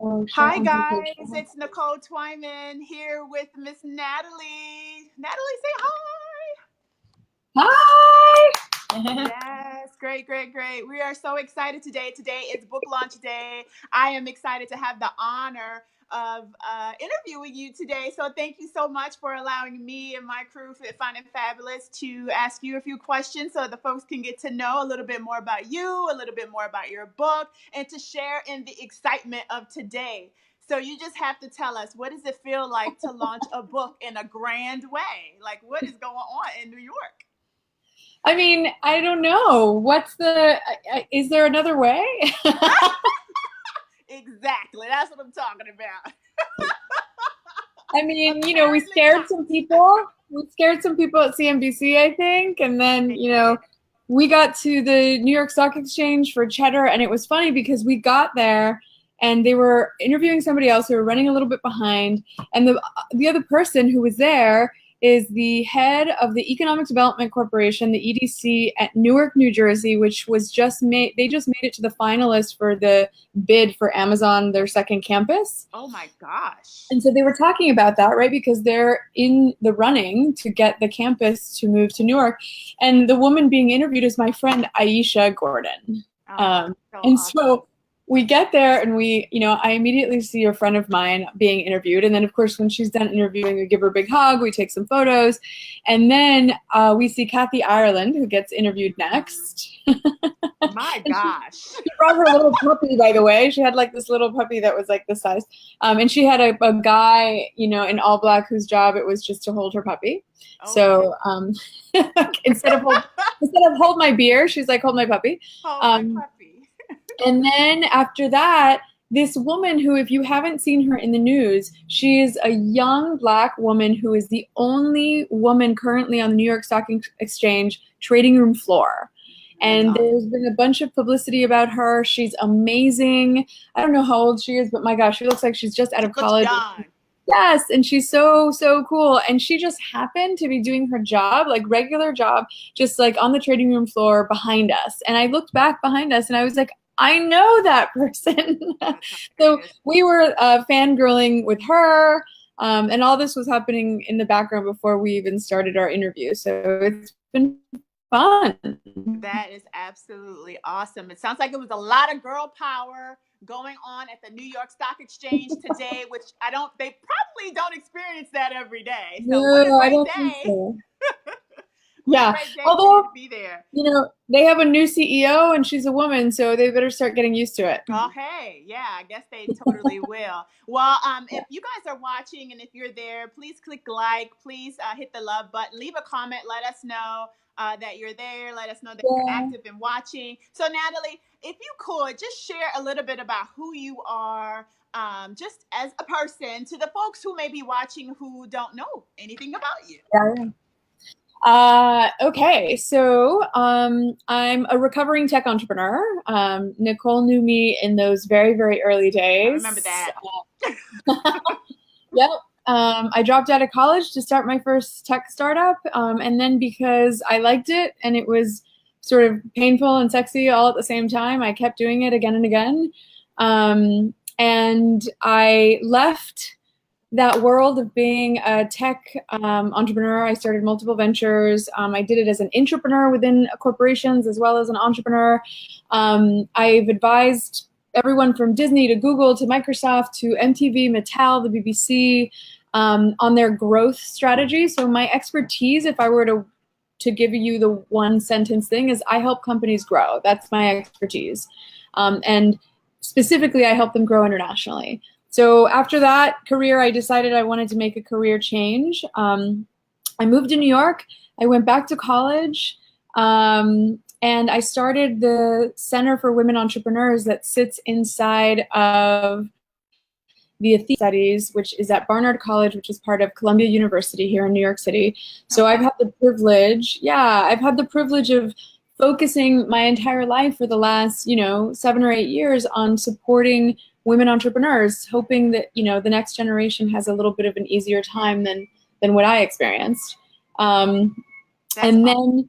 Oh, share Hi on page. guys, it's Nicole Twyman here with Miss Natalie. Natalie, say hi. Hi! Yes, great, great, great. We are so excited today. Today is book launch day. I am excited to have the honor of interviewing you today. So thank you so much for allowing me and my crew at Fun and Fabulous to ask you a few questions so the folks can get to know a little bit more about you, a little bit more about your book, and to share in the excitement of today. So you just have to tell us, what does it feel like to launch a book in a grand way? Like, what is going on in New York? I mean, I don't know. Is there another way? Exactly. That's what I'm talking about. I mean, we Apparently scared not. some people. We scared some people at CNBC, I think. And then, we got to the New York Stock Exchange for Cheddar. And it was funny because we got there and they were interviewing somebody else who were running a little bit behind. And the other person who was there is the head of the Economic Development Corporation, the EDC at Newark, New Jersey, which was they just made it to the finalist for the bid for Amazon, their second campus. Oh my gosh. And so they were talking about that, right? Because they're in the running to get the campus to move to Newark. And the woman being interviewed is my friend Aisha Gordon. So and awesome. so we get there and I immediately see a friend of mine being interviewed. And then, of course, when she's done interviewing, we give her a big hug, we take some photos. And then we see Kathy Ireland, who gets interviewed next. My gosh. She brought her little puppy, by the way. She had like this little puppy that was like this size. And she had a guy, in all black whose job it was just to hold her puppy. Okay. So instead of hold my beer, she's like, hold my puppy. Hold my puppy. And then after that, this woman who, if you haven't seen her in the news, she is a young black woman who is the only woman currently on the New York Stock Exchange trading room floor. And there's been a bunch of publicity about her. She's amazing. I don't know how old she is, but my gosh, she looks like she's just out of college. Young. Yes, and she's so, so cool. And she just happened to be doing her job, like regular job, just like on the trading room floor behind us. And I looked back behind us and I was like, I know that person. So we were fangirling with her. And all this was happening in the background before we even started our interview. So it's been fun. That is absolutely awesome. It sounds like it was a lot of girl power going on at the New York Stock Exchange today, which they probably don't experience that every day. So what a great day. So. Yeah, although, to be there. They have a new CEO and she's a woman, so they better start getting used to it. Oh, hey, yeah, I guess they totally will. Well, if you guys are watching and if you're there, please click like, please hit the love button, leave a comment, let us know that you're there, let us know that you're active and watching. So Natalie, if you could just share a little bit about who you are, just as a person, to the folks who may be watching who don't know anything about you. Yeah. Okay, so I'm a recovering tech entrepreneur. Nicole knew me in those very, very early days. I remember that. Yep. I dropped out of college to start my first tech startup, and then because I liked it and it was sort of painful and sexy all at the same time, I kept doing it again and again. And I left that world of being a tech entrepreneur. I started multiple ventures. I did it as an intrapreneur within corporations as well as an entrepreneur. I've advised everyone from Disney to Google to Microsoft to MTV, Mattel, the BBC on their growth strategy. So my expertise, if I were to give you the one sentence thing, is I help companies grow. That's my expertise. And specifically, I help them grow internationally. So after that career, I decided I wanted to make a career change. I moved to New York. I went back to college, and I started the Center for Women Entrepreneurs that sits inside of the Athena Studies, which is at Barnard College, which is part of Columbia University here in New York City. So I've had the privilege of focusing my entire life for the last, 7 or 8 years on supporting women entrepreneurs, hoping that, the next generation has a little bit of an easier time than what I experienced. And then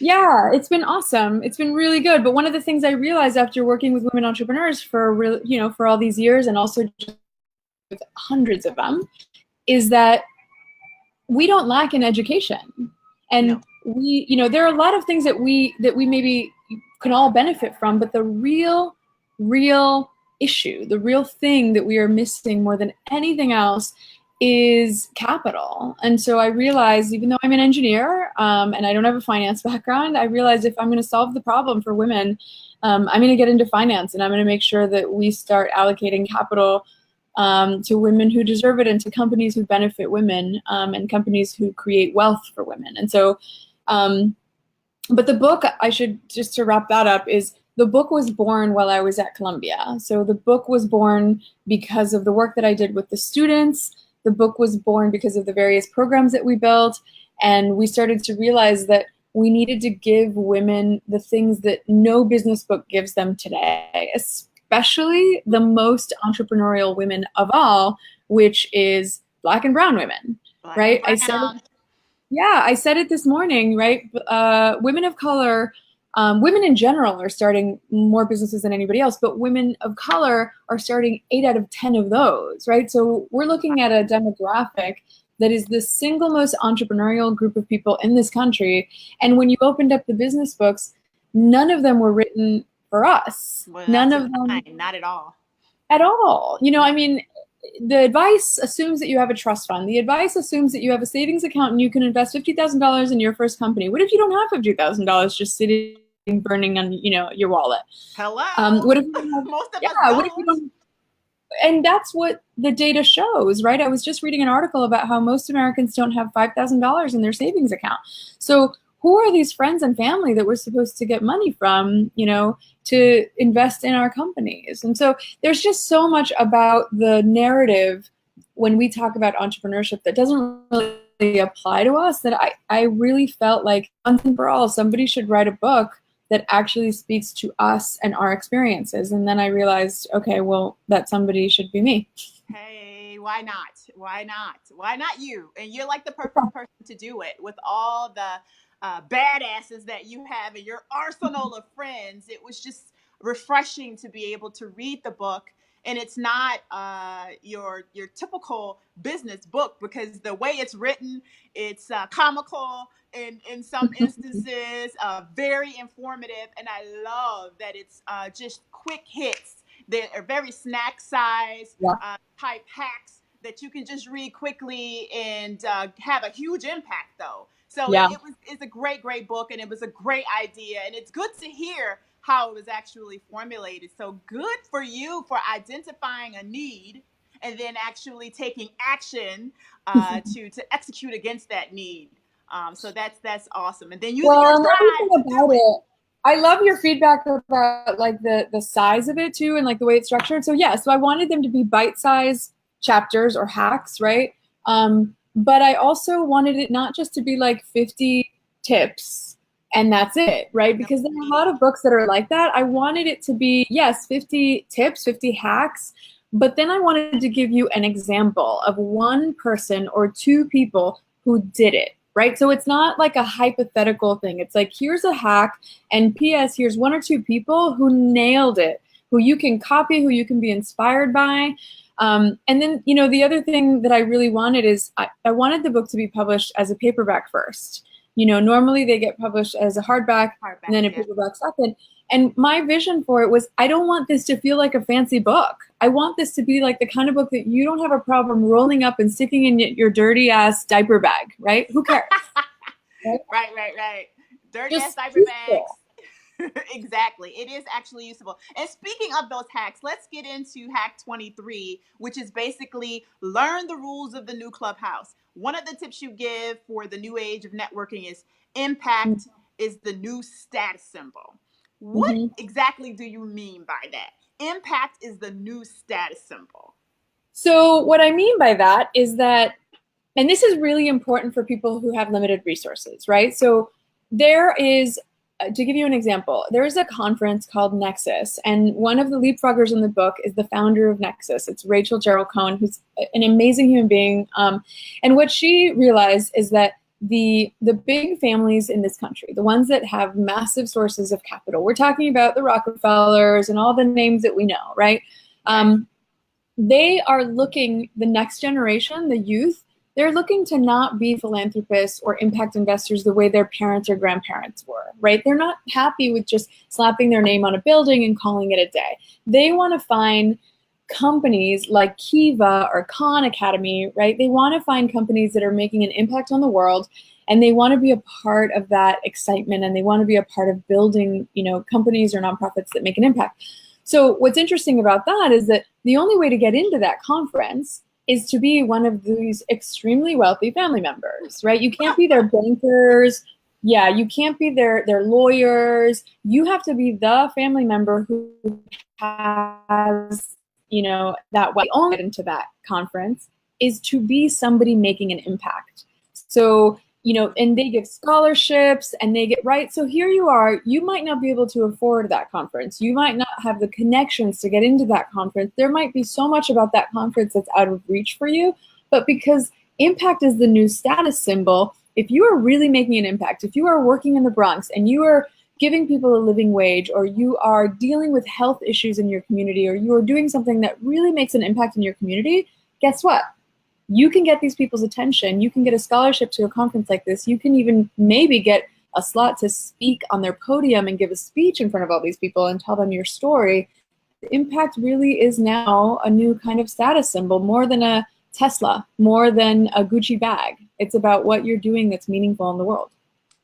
Yeah, it's been awesome. It's been really good. But one of the things I realized after working with women entrepreneurs for for all these years, and also just with hundreds of them, is that we don't lack in education. No. And there are a lot of things that we maybe can all benefit from, but the real issue, the real thing that we are missing more than anything else is capital. And so I realized, even though I'm an engineer and I don't have a finance background, I realized if I'm going to solve the problem for women, I'm going to get into finance, and I'm going to make sure that we start allocating capital to women who deserve it, and to companies who benefit women, and companies who create wealth for women. And so, but the book, I should, just to wrap that up, is the book was born while I was at Columbia. So the book was born because of the work that I did with the students. The book was born because of the various programs that we built. And we started to realize that we needed to give women the things that no business book gives them today, especially the most entrepreneurial women of all, which is Black and brown women, right? I said it this morning, right? Women of color, women in general are starting more businesses than anybody else, but women of color are starting 8 out of 10 of those, right? So we're looking at a demographic that is the single most entrepreneurial group of people in this country. And when you opened up the business books, none of them were written for us. Well, none of them. Not at all. At all. I mean, the advice assumes that you have a trust fund. The advice assumes that you have a savings account and you can invest $50,000 in your first company. What if you don't have $50,000 just sitting, burning on, your wallet? Hello. What if you don't have, most of yeah, us don't. what if you don't? And that's what the data shows, right? I was just reading an article about how most Americans don't have $5,000 in their savings account. So who are these friends and family that we're supposed to get money from, to invest in our companies? And so there's just so much about the narrative when we talk about entrepreneurship that doesn't really apply to us, that I really felt like once and for all, somebody should write a book that actually speaks to us and our experiences. And then I realized, okay, well, that somebody should be me. Hey, why not? Why not? Why not you? And you're like the perfect person to do it with all the badasses that you have in your arsenal of friends. It was just refreshing to be able to read the book. And it's not your typical business book, because the way it's written, it's comical in some instances, very informative. And I love that it's just quick hits. They are very snack size type hacks that you can just read quickly and have a huge impact, though. So it's a great book, and it was a great idea, and it's good to hear how it was actually formulated. So good for you for identifying a need and then actually taking action to execute against that need. So that's awesome. And then using your tribe to do it. I love your feedback about like the size of it too, and like the way it's structured. So so I wanted them to be bite-sized chapters or hacks, right? But I also wanted it not just to be like 50 tips and that's it, right? Because there are a lot of books that are like that. I wanted it to be, yes, 50 tips, 50 hacks, but then I wanted to give you an example of one person or two people who did it, right? So it's not like a hypothetical thing. It's like, here's a hack, and P.S., here's one or two people who nailed it, who you can copy, who you can be inspired by. And then, the other thing that I really wanted is I wanted the book to be published as a paperback first. Normally they get published as a hardback and then a paperback second. And my vision for it was, I don't want this to feel like a fancy book. I want this to be like the kind of book that you don't have a problem rolling up and sticking in your dirty ass diaper bag, right? Who cares? Right. Dirty ass diaper bags. Exactly. It is actually useful. And speaking of those hacks, let's get into hack 23, which is basically learn the rules of the new Clubhouse. One of the tips you give for the new age of networking is impact is the new status symbol. What exactly do you mean by that? Impact is the new status symbol. So what I mean by that is that, and this is really important for people who have limited resources, right? So there is, to give you an example, there is a conference called Nexus, and one of the Leapfroggers in the book is the founder of Nexus. It's Rachel Gerald Cohen, who's an amazing human being. And what she realized is that the big families in this country, the ones that have massive sources of capital. We're talking about the Rockefellers and all the names that we know, right? They are looking, the next generation, the youth, they're looking to not be philanthropists or impact investors the way their parents or grandparents were, right? They're not happy with just slapping their name on a building and calling it a day. They want to find companies like Kiva or Khan Academy, right? They want to find companies that are making an impact on the world, and they want to be a part of that excitement, and they want to be a part of building, you know, companies or nonprofits that make an impact. So what's interesting about that is that the only way to get into that conference is to be one of these extremely wealthy family members, right? You can't be their bankers. Yeah, you can't be their lawyers. You have to be the family member who has, you know, that way. The only way into that conference is to be somebody making an impact. So, you know, and they give scholarships and they get, right? So here you are, you might not be able to afford that conference. You might not have the connections to get into that conference. There might be so much about that conference that's out of reach for you, but because impact is the new status symbol, if you are really making an impact, if you are working in the Bronx and you are giving people a living wage, or you are dealing with health issues in your community, or you are doing something that really makes an impact in your community, guess what? You can get these people's attention. You can get a scholarship to a conference like this. You can even maybe get a slot to speak on their podium and give a speech in front of all these people and tell them your story. The impact really is now a new kind of status symbol, more than a Tesla, more than a Gucci bag. It's about what you're doing that's meaningful in the world.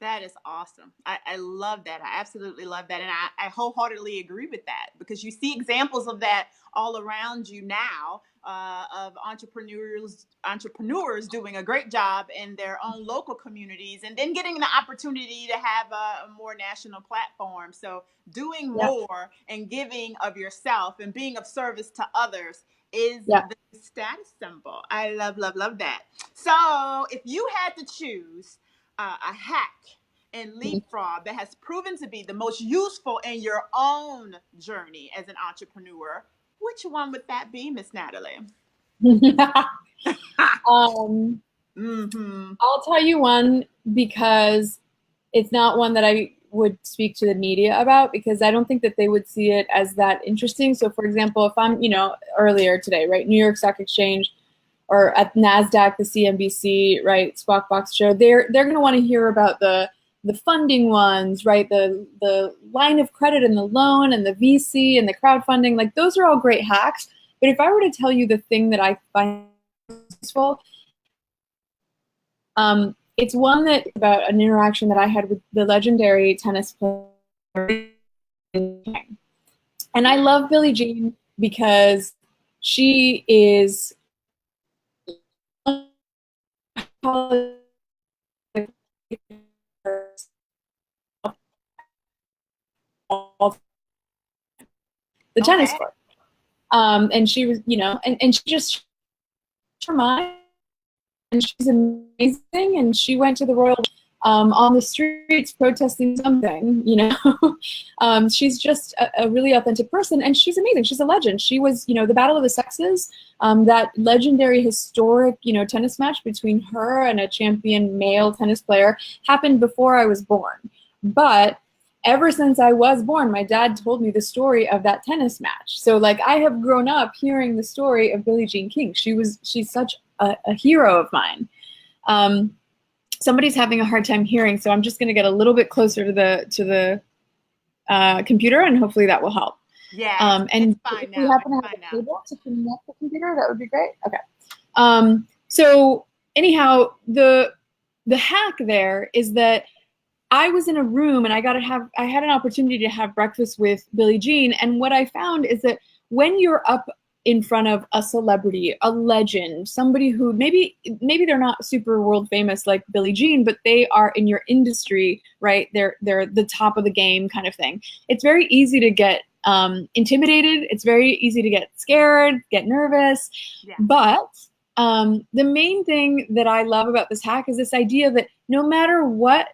That is awesome. I love that. I absolutely love that. And I wholeheartedly agree with that, because you see examples of that all around you now, of entrepreneurs doing a great job in their own local communities, and then getting the opportunity to have a more national platform. So doing more and giving of yourself and being of service to others is the status symbol. I love, love, love that. So if you had to choose a hack in Leapfrog that has proven to be the most useful in your own journey as an entrepreneur, which one would that be, Miss Nathalie? I'll tell you one, because it's not one that I would speak to the media about, because I don't think that they would see it as that interesting. So for example, if I'm, you know, earlier today, right, New York Stock Exchange, or at NASDAQ, the CNBC, right, Squawk Box show, they're going to want to hear about the funding ones, right, the line of credit and the loan and the VC and the crowdfunding. Like, those are all great hacks. But if I were to tell you the thing that I find useful, it's one that about an interaction that I had with the legendary tennis player. And I love Billie Jean because she is the tennis court. And she was, you know, and she just her mind, and she's amazing, and she went to the Royal on the streets protesting something, you know. She's just a really authentic person, and she's amazing. She's a legend. She was, you know, the Battle of the Sexes, that legendary historic, you know, tennis match between her and a champion male tennis player happened before I was born. But ever since I was born, my dad told me the story of that tennis match. So like, I have grown up hearing the story of Billie Jean King. She's such a hero of mine. Somebody's having a hard time hearing, so I'm just going to get a little bit closer to the computer, and hopefully that will help. Yeah, and fine if now. we happen to have a cable to connect the computer, that would be great. Okay. So anyhow, the hack there is that I was in a room and I had an opportunity to have breakfast with Billie Jean, and what I found is that when you're up in front of a celebrity, a legend, somebody who maybe they're not super world famous like Billie Jean, but they are in your industry, right? They're the top of the game kind of thing. It's very easy to get intimidated. It's very easy to get scared, get nervous. Yeah. But the main thing that I love about this hack is this idea that no matter what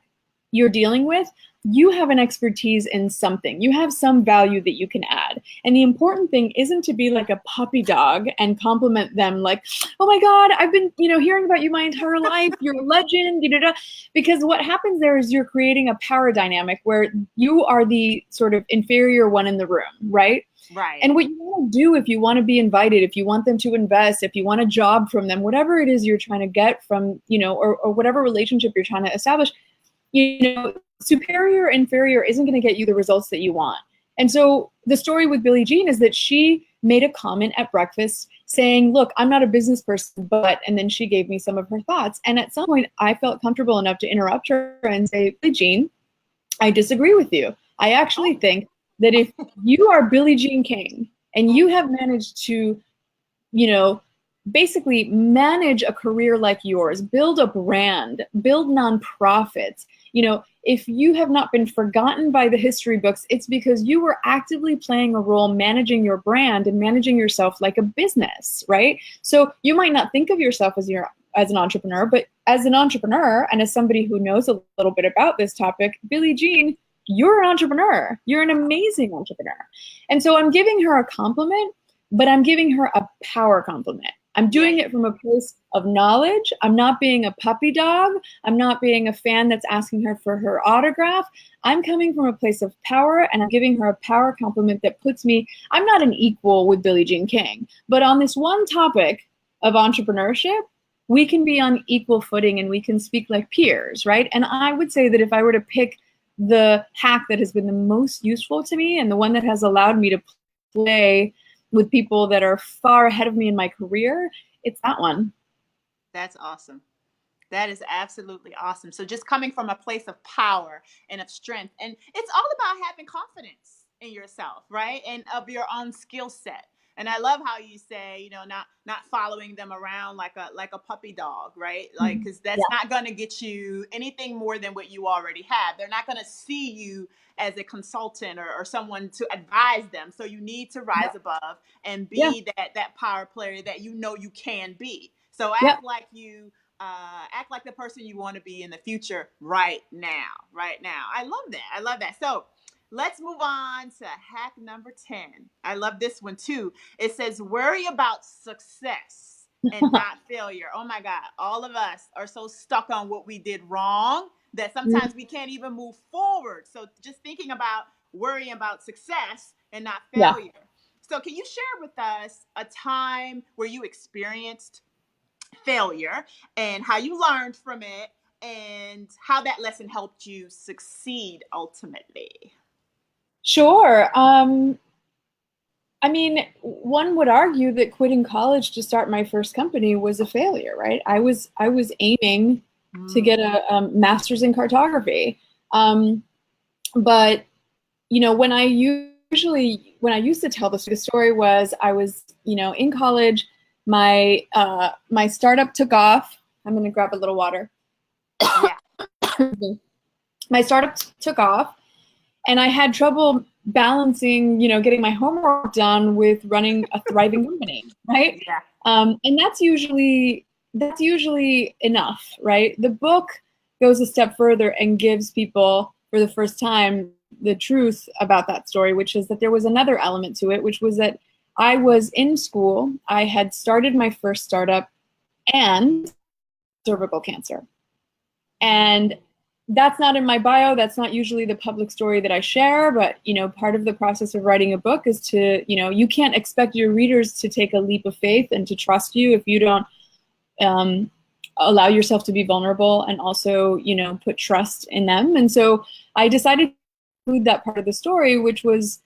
you're dealing with, you have an expertise in something. You have some value that you can add. And the important thing isn't to be like a puppy dog and compliment them like, oh my God, I've been, hearing about you my entire life. You're a legend, because what happens there is you're creating a power dynamic where you are the sort of inferior one in the room, right? Right. And what you want to do if you want to be invited, if you want them to invest, if you want a job from them, whatever it is you're trying to get from, or whatever relationship you're trying to establish, superior, inferior isn't going to get you the results that you want. And so the story with Billie Jean is that she made a comment at breakfast saying, look, I'm not a business person, but, and then she gave me some of her thoughts. And at some point I felt comfortable enough to interrupt her and say, Billie Jean, I disagree with you. I actually think that if you are Billie Jean King and you have managed to, basically manage a career like yours, build a brand, build nonprofits, if you have not been forgotten by the history books, it's because you were actively playing a role managing your brand and managing yourself like a business, right? So you might not think of yourself as an entrepreneur, but as an entrepreneur and as somebody who knows a little bit about this topic, Billie Jean, you're an entrepreneur. You're an amazing entrepreneur. And so I'm giving her a compliment, but I'm giving her a power compliment. I'm doing it from a place of knowledge. I'm not being a puppy dog. I'm not being a fan that's asking her for her autograph. I'm coming from a place of power, and I'm giving her a power compliment that puts me, I'm not an equal with Billie Jean King, but on this one topic of entrepreneurship, we can be on equal footing and we can speak like peers, right? And I would say that if I were to pick the hack that has been the most useful to me and the one that has allowed me to play with people that are far ahead of me in my career, it's that one. That's awesome. That is absolutely awesome. So just coming from a place of power and of strength, and it's all about having confidence in yourself, right? And of your own skill set. And I love how you say, not following them around like a puppy dog, right? Like, because that's not going to get you anything more than what you already have. They're not going to see you as a consultant or someone to advise them. So you need to rise above and be that power player that you can be. So act like you act like the person you want to be in the future right now. I love that. So let's move on to hack number 10. I love this one too. It says, worry about success and not failure. Oh my God. All of us are so stuck on what we did wrong that sometimes we can't even move forward. So just thinking about worrying about success and not failure. So can you share with us a time where you experienced failure and how you learned from it and how that lesson helped you succeed ultimately? Sure. I mean, one would argue that quitting college to start my first company was a failure, right? I was aiming to get a master's in cartography. But, when I used to tell the story was I was, in college, my startup took off. I'm going to grab a little water. My startup took off. And I had trouble balancing, getting my homework done with running a thriving company, right? Yeah. And that's usually enough, right? The book goes a step further and gives people, for the first time, the truth about that story, which is that there was another element to it, which was that I was in school, I had started my first startup, and cervical cancer. And that's not in my bio. That's not usually the public story that I share, but, part of the process of writing a book is to, you can't expect your readers to take a leap of faith and to trust you if you don't allow yourself to be vulnerable and also, put trust in them. And so I decided to include that part of the story, which was,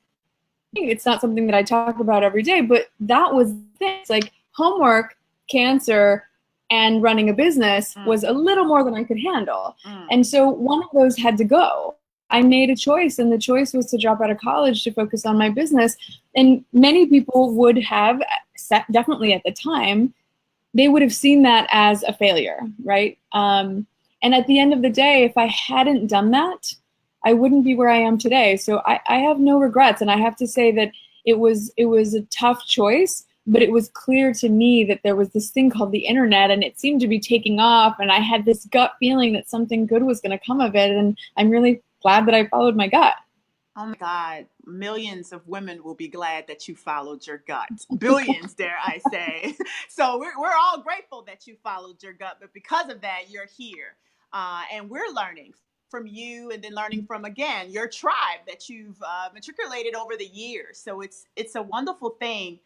it's not something that I talk about every day, but that was this, like homework, cancer, and running a business was a little more than I could handle. And so one of those had to go. I made a choice, and the choice was to drop out of college to focus on my business. And many people would have, definitely at the time, they would have seen that as a failure, right? And at the end of the day, if I hadn't done that, I wouldn't be where I am today. So I have no regrets. And I have to say that it was a tough choice, but it was clear to me that there was this thing called the internet, and it seemed to be taking off, and I had this gut feeling that something good was going to come of it, and I'm really glad that I followed my gut. Oh my God, millions of women will be glad that you followed your gut. Billions, dare I say. So we're all grateful that you followed your gut, but because of that, you're here. And we're learning from you, and then learning from, again, your tribe that you've matriculated over the years. So it's a wonderful thing,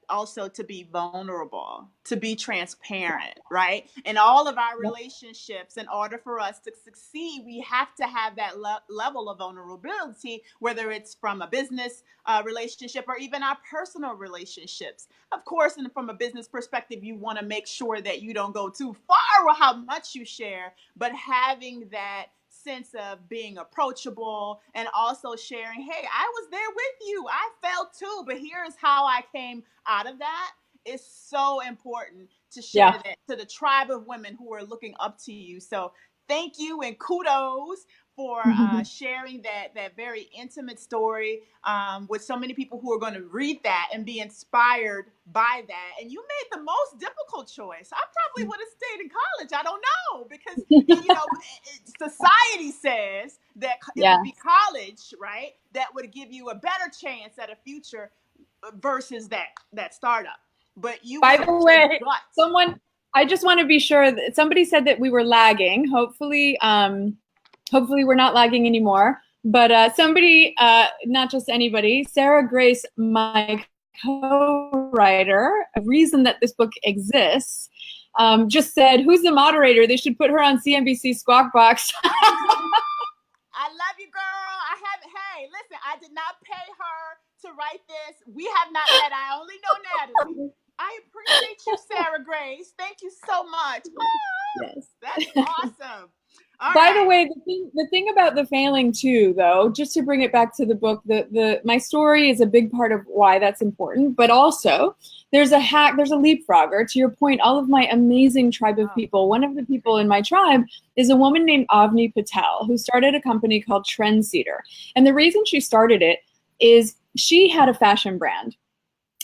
also to be vulnerable, to be transparent, right? In all of our relationships, in order for us to succeed, we have to have that level of vulnerability, whether it's from a business relationship or even our personal relationships. Of course, and from a business perspective, you want to make sure that you don't go too far with how much you share, but having that sense of being approachable and also sharing, hey, I was there with you, I felt too, but here's how I came out of that, is so important to share that to the tribe of women who are looking up to you. So thank you and kudos for sharing that very intimate story with so many people who are going to read that and be inspired by that. And you made the most difficult choice. I probably would have stayed in college. I don't know, because you know, society says that it would be college, right, that would give you a better chance at a future versus that startup. But you, by the way, I just want to be sure that somebody said that we were lagging. Hopefully we're not lagging anymore. But somebody, not just anybody, Sarah Grace, my co-writer, a reason that this book exists, just said, who's the moderator? They should put her on CNBC Squawk Box. I love you, girl. Hey, listen, I did not pay her to write this. We have not met. I only know Nathalie. I appreciate you, Sarah Grace. Thank you so much. Yes. That's awesome. By the way, the thing about the failing too, though, just to bring it back to the book, my story is a big part of why that's important. But also, there's a leapfrogger. To your point, all of my amazing tribe of people. One of the people in my tribe is a woman named Avni Patel, who started a company called Trendsetter. And the reason she started it is she had a fashion brand.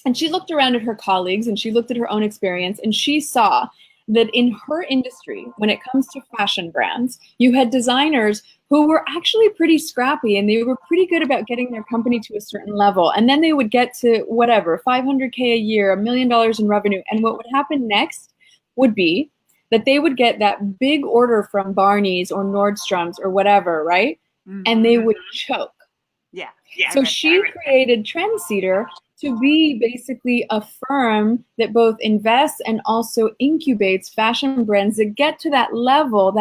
And she looked around at her colleagues and she looked at her own experience, and she saw that in her industry, when it comes to fashion brands, you had designers who were actually pretty scrappy, and they were pretty good about getting their company to a certain level. And then they would get to whatever, $500K a year, $1 million in revenue. And what would happen next would be that they would get that big order from Barney's or Nordstrom's or whatever, right? Mm-hmm. And they would choke. Yeah. So she created Trendsetter to be basically a firm that both invests and also incubates fashion brands that get to that level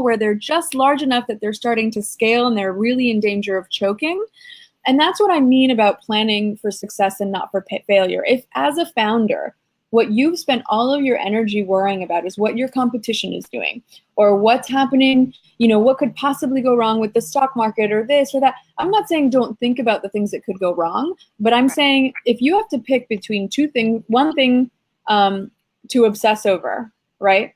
where they're just large enough that they're starting to scale and they're really in danger of choking. And that's what I mean about planning for success and not for failure. If as a founder, what you've spent all of your energy worrying about is what your competition is doing or what's happening, what could possibly go wrong with the stock market or this or that. I'm not saying don't think about the things that could go wrong, but I'm saying if you have to pick between one thing to obsess over, right?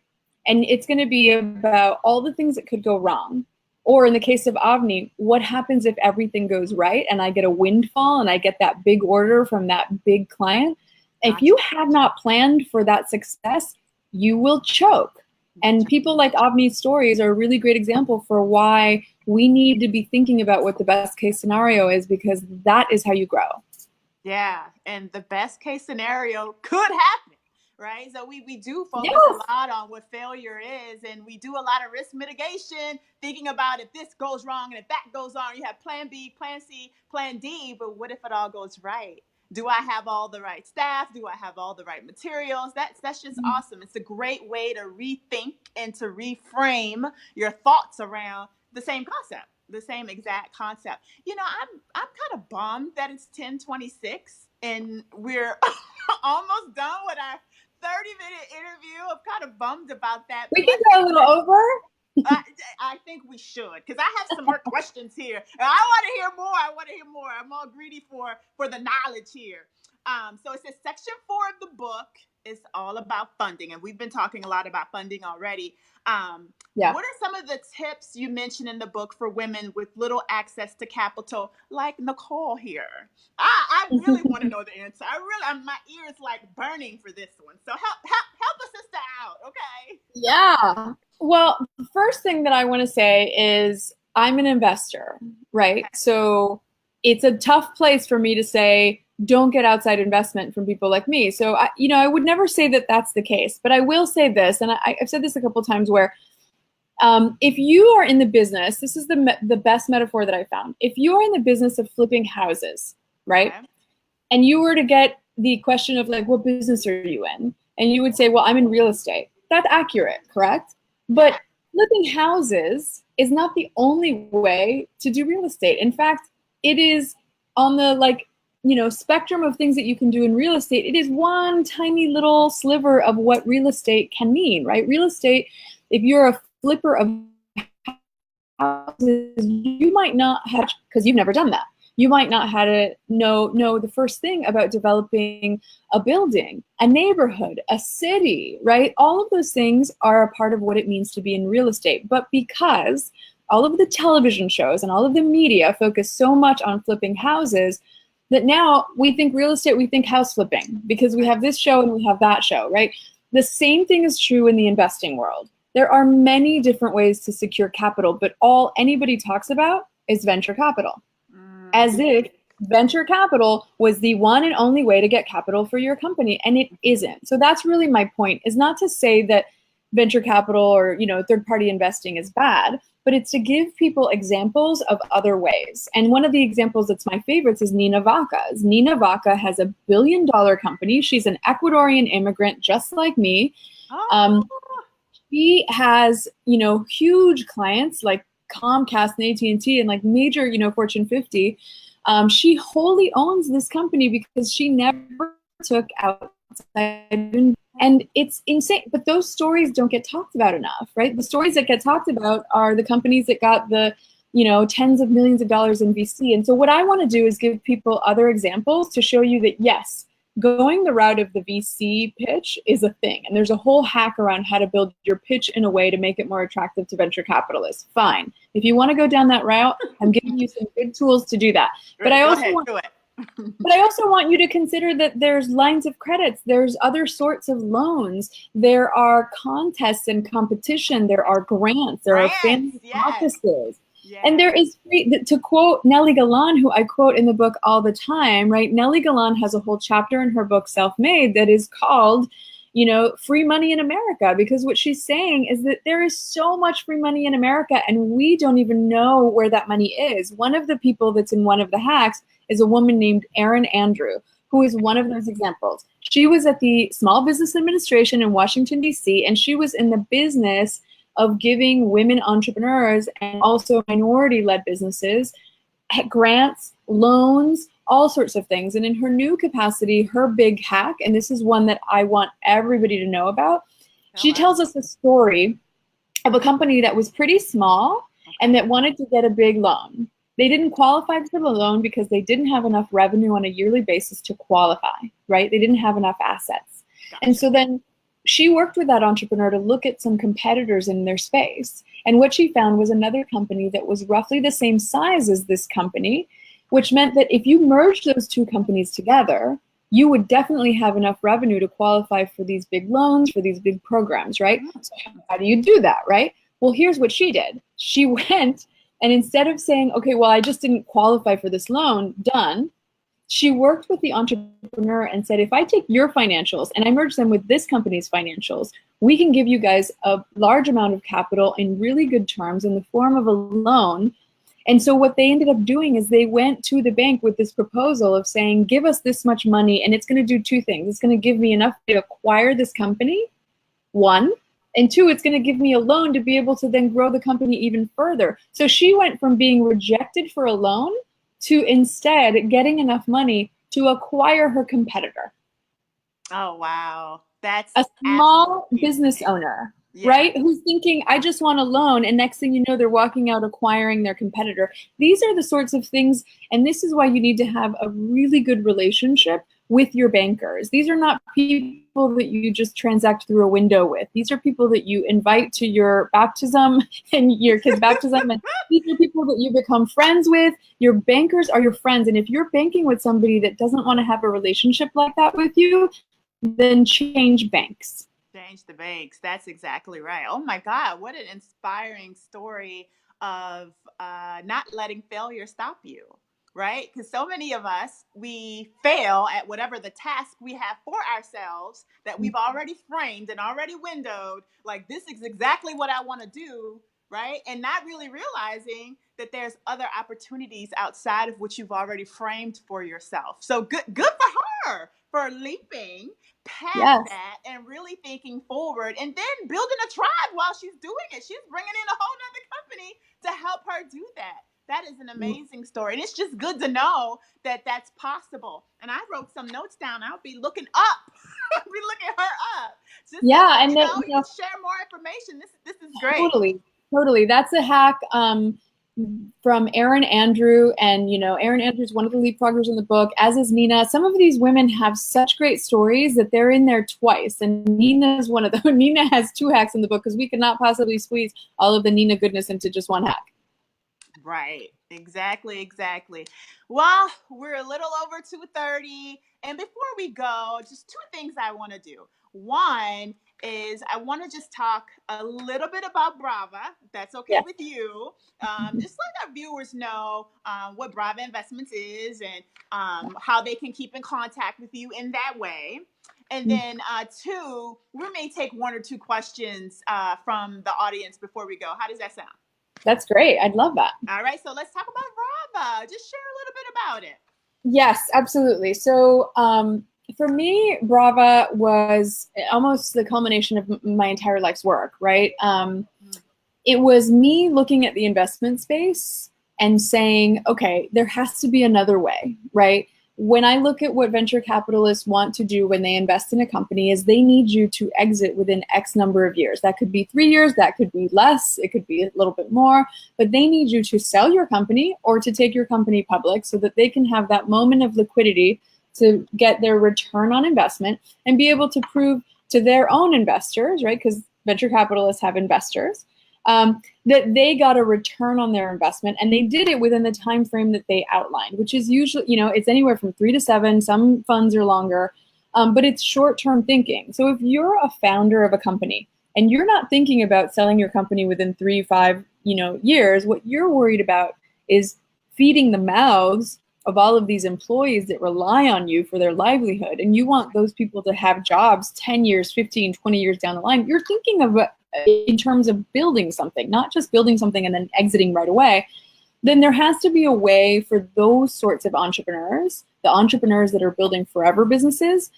And it's going to be about all the things that could go wrong. Or in the case of Avni, what happens if everything goes right and I get a windfall and I get that big order from that big client? If you have not planned for that success, you will choke. And people like Avni's stories are a really great example for why we need to be thinking about what the best case scenario is, because that is how you grow. Yeah, and the best case scenario could happen, right? So we do focus a lot on what failure is, and we do a lot of risk mitigation, thinking about if this goes wrong and if that goes on, you have plan B, plan C, plan D, but what if it all goes right? Do I have all the right staff? Do I have all the right materials? That's just awesome. It's a great way to rethink and to reframe your thoughts around the same concept, the same exact concept. I'm kind of bummed that it's 10:26 and we're almost done with our 30-minute interview. I'm kind of bummed about that. We can go a little over. I think we should, because I have some more questions here. And I want to hear more. I'm all greedy for the knowledge here. So it says section 4 of the book is all about funding, and we've been talking a lot about funding already. What are some of the tips you mentioned in the book for women with little access to capital, like Nicole here? I really want to know the answer. My ear is like burning for this one. So help a sister out, okay? Yeah. Well, the first thing that I want to say is I'm an investor, right? So it's a tough place for me to say, don't get outside investment from people like me. So, I would never say that that's the case, but I will say this, and I've said this a couple times where if you are in the business, this is the best metaphor that I found. If you are in the business of flipping houses, right? Okay. And you were to get the question of like, what business are you in? And you would say, well, I'm in real estate. That's accurate, correct? But flipping houses is not the only way to do real estate. In fact, it is on the spectrum of things that you can do in real estate. It is one tiny little sliver of what real estate can mean, right? Real estate, if you're a flipper of houses, you might not have, because you've never done that. You might not have to know the first thing about developing a building, a neighborhood, a city, right? All of those things are a part of what it means to be in real estate. But because all of the television shows and all of the media focus so much on flipping houses, that now we think real estate, we think house flipping, because we have this show and we have that show, right? The same thing is true in the investing world. There are many different ways to secure capital, but all anybody talks about is venture capital. As if venture capital was the one and only way to get capital for your company, and it isn't. So that's really my point, is not to say that venture capital or third-party investing is bad, but it's to give people examples of other ways. And one of the examples that's my favorites is Nina Vaca's. Nina Vaca has $1 billion company. She's an Ecuadorian immigrant just like me. She has huge clients like Comcast and AT&T and like major, Fortune 50. She wholly owns this company because she never took outside, and it's insane. But those stories don't get talked about enough, right? The stories that get talked about are the companies that got the, tens of millions of dollars in VC. And so what I want to do is give people other examples to show you that, yes, going the route of the VC pitch is a thing. And there's a whole hack around how to build your pitch in a way to make it more attractive to venture capitalists. Fine. If you want to go down that route, I'm giving you some good tools to do that. But I also want you to consider that there's lines of credits, there's other sorts of loans, there are contests and competition, there are grants, there are family offices. Yes. And there is free, to quote Nellie Galan, who I quote in the book all the time, right? Nellie Galan has a whole chapter in her book, Self-Made, that is called, free money in America, because what she's saying is that there is so much free money in America and we don't even know where that money is. One of the people that's in one of the hacks is a woman named Erin Andrew, who is one of those examples. She was at the Small Business Administration in Washington, D.C., and she was in the business of giving women entrepreneurs and also minority-led businesses grants, loans, all sorts of things. And in her new capacity, her big hack, and this is one that I want everybody to know about, she tells us a story of a company that was pretty small and that wanted to get a big loan. They didn't qualify for the loan because they didn't have enough revenue on a yearly basis to qualify, right? They didn't have enough assets. Gotcha. And so then she worked with that entrepreneur to look at some competitors in their space. And what she found was another company that was roughly the same size as this company, which meant that if you merged those two companies together, you would definitely have enough revenue to qualify for these big loans, for these big programs, right? So how do you do that, right? Well, here's what she did. She went and instead of saying, okay, well, I just didn't qualify for this loan, done, she worked with the entrepreneur and said, if I take your financials and I merge them with this company's financials, we can give you guys a large amount of capital in really good terms in the form of a loan. And so what they ended up doing is they went to the bank with this proposal of saying, give us this much money and it's going to do two things. It's going to give me enough to acquire this company, one, and two, it's going to give me a loan to be able to then grow the company even further. So she went from being rejected for a loan to instead getting enough money to acquire her competitor. Oh, wow. That's a small business owner, right? Who's thinking, I just want a loan. And next thing you know, they're walking out acquiring their competitor. These are the sorts of things. And this is why you need to have a really good relationship with your bankers. These are not people that you just transact through a window with. These are people that you invite to your baptism and your kid's baptism. And these are people that you become friends with. Your bankers are your friends. And if you're banking with somebody that doesn't want to have a relationship like that with you, then change banks. Change the banks. That's exactly right. Oh my God, what an inspiring story of not letting failure stop you, right? Because so many of us, we fail at whatever the task we have for ourselves that we've already framed and already windowed. Like, this is exactly what I want to do, right? And not really realizing that there's other opportunities outside of what you've already framed for yourself. So good for her for leaping past Yes. that and really thinking forward, and then building a tribe while she's doing it. She's bringing in a whole nother company to help her do that. That is an amazing story. And it's just good to know that that's possible. And I wrote some notes down. I'll be looking up. I'll be looking her up. Just so Yeah, that, and then, you can share more information. This is great. totally. That's a hack from Erin Andrew, and Erin Andrew's one of the leapfroggers in the book, as is Nina. Some of these women have such great stories that they're in there twice, and Nina is one of them. Nina has 2 hacks in the book because we could not possibly squeeze all of the Nina goodness into just 1 hack. Right. Exactly. Well, we're a little over 2:30. And before we go, just 2 things I want to do. One is I want to just talk a little bit about Brava. If that's okay with you. Just let our viewers know what Brava Investments is, and how they can keep in contact with you in that way. And then 2, we may take 1 or 2 questions from the audience before we go. How does that sound? That's great. I'd love that. All right, so let's talk about Brava. Just share a little bit about it. Yes, absolutely. So for me, Brava was almost the culmination of my entire life's work, right? It was me looking at the investment space and saying, okay, there has to be another way, right? When I look at what venture capitalists want to do when they invest in a company, is they need you to exit within X number of years. That could be 3 years, that could be less, it could be a little bit more, but they need you to sell your company or to take your company public so that they can have that moment of liquidity to get their return on investment and be able to prove to their own investors, right? Because venture capitalists have investors, that they got a return on their investment, and they did it within the time frame that they outlined, which is usually, it's anywhere from 3 to 7. Some funds are longer, but it's short-term thinking. So if you're a founder of a company and you're not thinking about selling your company within 3, 5, years, what you're worried about is feeding the mouths of all of these employees that rely on you for their livelihood, and you want those people to have jobs 10 years, 15, 20 years down the line. You're thinking of in terms of building something, not just building something and then exiting right away. Then there has to be a way for those sorts of entrepreneurs, the entrepreneurs that are building forever businesses,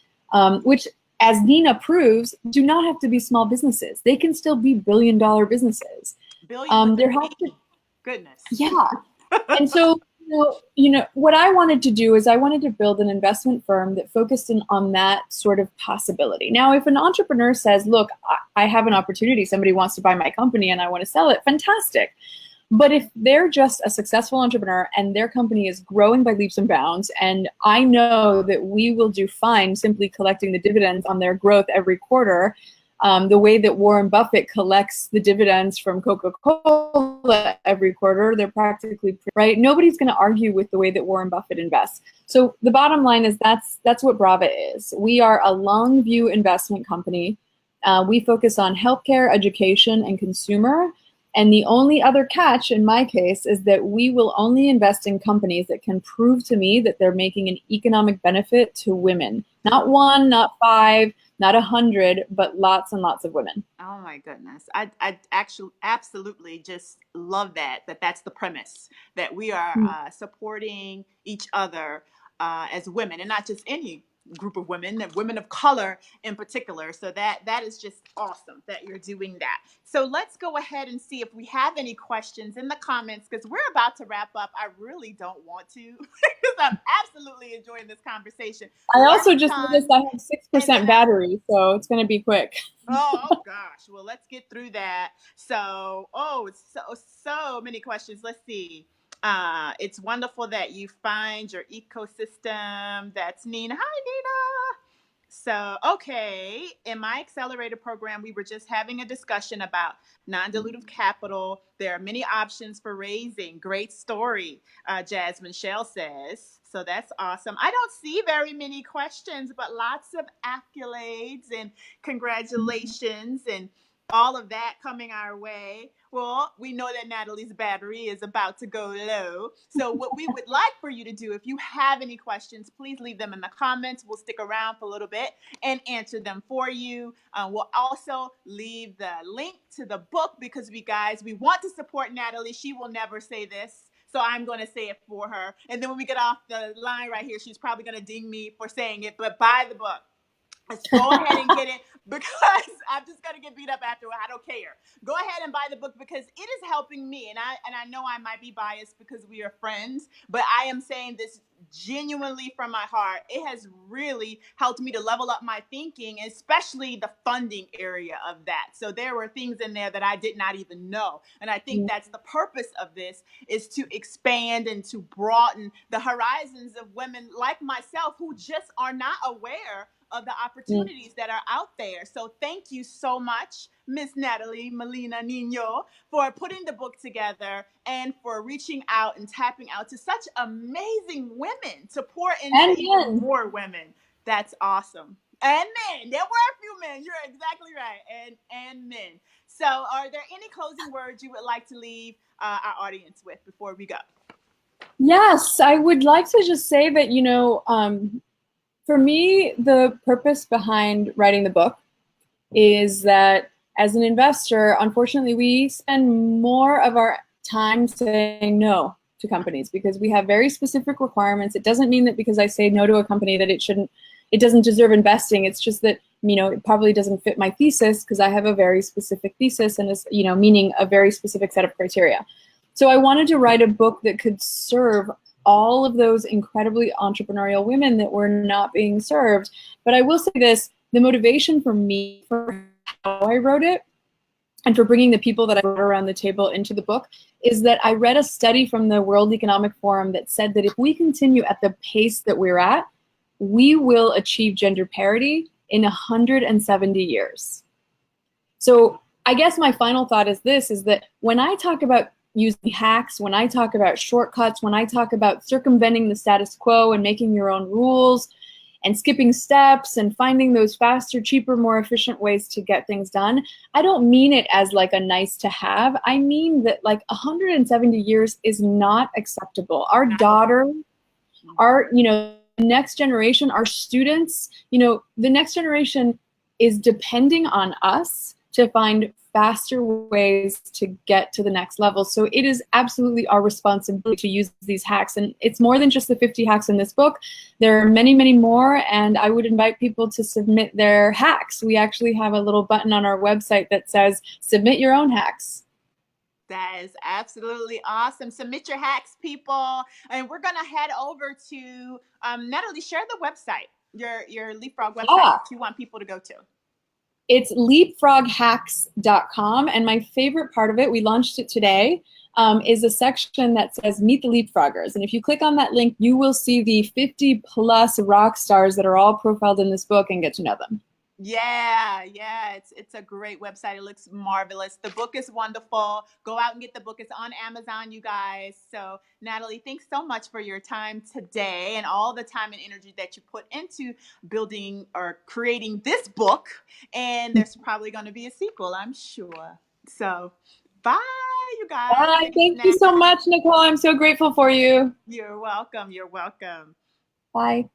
which, as Nina proves, do not have to be small businesses. They can still be billion-dollar businesses. There has to, goodness. Yeah. And so, what I wanted to do is I wanted to build an investment firm that focused on that sort of possibility. Now, if an entrepreneur says, look, I have an opportunity, somebody wants to buy my company and I want to sell it, fantastic. But if they're just a successful entrepreneur and their company is growing by leaps and bounds, and I know that we will do fine simply collecting the dividends on their growth every quarter, the way that Warren Buffett collects the dividends from Coca-Cola every quarter, they're practically, right? Nobody's going to argue with the way that Warren Buffett invests. So the bottom line is that's what Brava is. We are a long view investment company. We focus on healthcare, education, and consumer. And the only other catch in my case is that we will only invest in companies that can prove to me that they're making an economic benefit to women. Not 1, not 5, not 100, but lots and lots of women. Oh my goodness. I actually absolutely just love that's the premise, that we are supporting each other as women, and not just any group of women, women of color in particular. So that is just awesome that you're doing that. So let's go ahead and see if we have any questions in the comments, because we're about to wrap up. I really don't want to because I'm absolutely enjoying this conversation. I also just noticed I have 6% battery, so it's going to be quick. Oh gosh. Well, let's get through that. So, so many questions. Let's see. It's wonderful that you find your ecosystem. That's Nina. Hi, Nina. So, okay. In my accelerator program, we were just having a discussion about non-dilutive capital. There are many options for raising. Great story, Jasmine Shell says. So that's awesome. I don't see very many questions, but lots of accolades and congratulations. And all of that coming our way. Well, we know that Nathalie's battery is about to go low. So what we would like for you to do, if you have any questions, please leave them in the comments. We'll stick around for a little bit and answer them for you. We'll also leave the link to the book because we want to support Nathalie. She will never say this, so I'm going to say it for her. And then when we get off the line right here, she's probably going to ding me for saying it, but buy the book. Let's go ahead and get it because I'm just gonna get beat up afterward. I don't care. Go ahead and buy the book because it is helping me, and I know I might be biased because we are friends, but I am saying this genuinely from my heart. It has really helped me to level up my thinking, especially the funding area of that. So there were things in there that I did not even know, and I think that's the purpose of this, is to expand and to broaden the horizons of women like myself who just are not aware of the opportunities that are out there. So thank you so much, Miss Nathalie Molina Niño, for putting the book together and for reaching out and tapping out to such amazing women to pour into even more women. That's awesome. And men. There were a few men. You're exactly right. And men. So are there any closing words you would like to leave our audience with before we go? Yes, I would like to just say that, you know, for me, the purpose behind writing the book is that as an investor, unfortunately, we spend more of our time saying no to companies because we have very specific requirements. It doesn't mean that because I say no to a company that it doesn't deserve investing. It's just that, you know, it probably doesn't fit my thesis because I have a very specific thesis and, you know, meaning a very specific set of criteria. So I wanted to write a book that could serve all of those incredibly entrepreneurial women that were not being served. But I will say this, the motivation for me, for how I wrote it, and for bringing the people that I brought around the table into the book, is that I read a study from the World Economic Forum that said that if we continue at the pace that we're at, we will achieve gender parity in 170 years. So I guess my final thought is this, is that when I talk about using hacks, when I talk about shortcuts, when I talk about circumventing the status quo and making your own rules and skipping steps and finding those faster, cheaper, more efficient ways to get things done, I don't mean it as like a nice to have. I mean that like 170 years is not acceptable. Our daughter, our, you know, next generation, our students, you know, the next generation is depending on us to find faster ways to get to the next level. So it is absolutely our responsibility to use these hacks. And it's more than just the 50 hacks in this book. There are many, many more. And I would invite people to submit their hacks. We actually have a little button on our website that says, submit your own hacks. That is absolutely awesome. Submit your hacks, people. And we're going to head over to, Nathalie, share the website, your Leapfrog website that you want people to go to. It's LeapfrogHacks.com, and my favorite part of it, we launched it today, is a section that says Meet the Leapfroggers. And if you click on that link, you will see the 50 plus rock stars that are all profiled in this book and get to know them. Yeah, it's a great website. It looks marvelous. The book is wonderful. Go out and get the book. It's on Amazon, you guys. So Nathalie, thanks so much for your time today and all the time and energy that you put into building or creating this book. And there's probably going to be a sequel, I'm sure. So bye, you guys. Bye. Thank you so much, Nicole. I'm so grateful for you. You're welcome. You're welcome. Bye.